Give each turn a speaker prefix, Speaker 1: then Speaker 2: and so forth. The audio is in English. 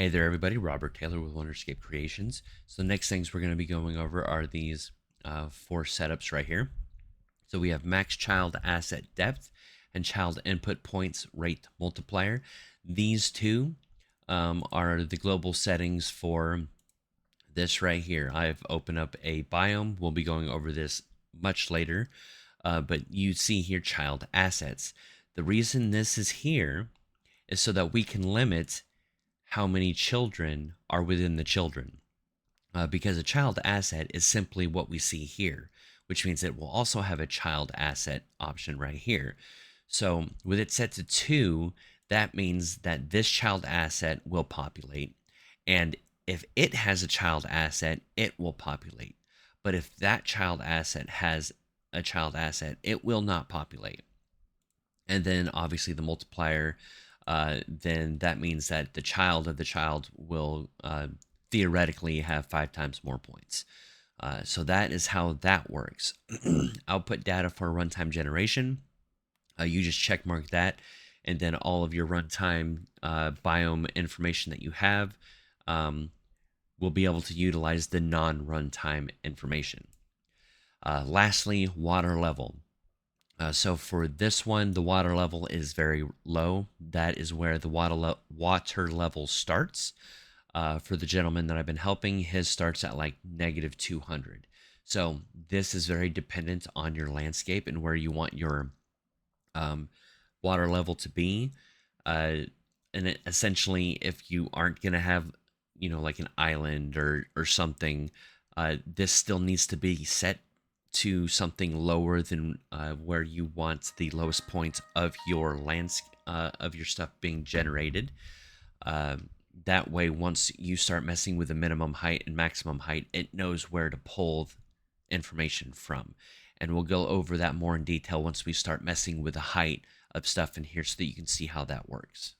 Speaker 1: Hey there, everybody. Robert Taylor with Wonderscape Creations. So the next things we're going to be going over are these four setups right here. So we have max child asset depth and child input points rate multiplier. These two are the global settings for this right here. I've opened up a biome. We'll be going over this much later, but you see here child assets. The reason this is here is so that we can limit how many children are within the children. Because a child asset is simply what we see here, which means it will also have a child asset option right here. So with it set to 2, that means that this child asset will populate. And if it has a child asset, it will populate. But if that child asset has a child asset, it will not populate. And then obviously the multiplier, then that means that the child of the child will theoretically have 5 times more points. So that is how that works. Output data for runtime generation. You just check mark that, and then all of your runtime biome information that you have will be able to utilize the non-runtime information. Lastly, water level. So for this one, the water level is very low. That is where the water level starts. For the gentleman that I've been helping, his starts at like -200. So this is very dependent on your landscape and where you want your um, water level to be. And essentially, if you aren't going to have, like an island or something, this still needs to be set to something lower than where you want the lowest points of your landscape of your stuff being generated. That way, once you start messing with the minimum height and maximum height, it knows where to pull information from. And we'll go over that more in detail once we start messing with the height of stuff in here so that you can see how that works.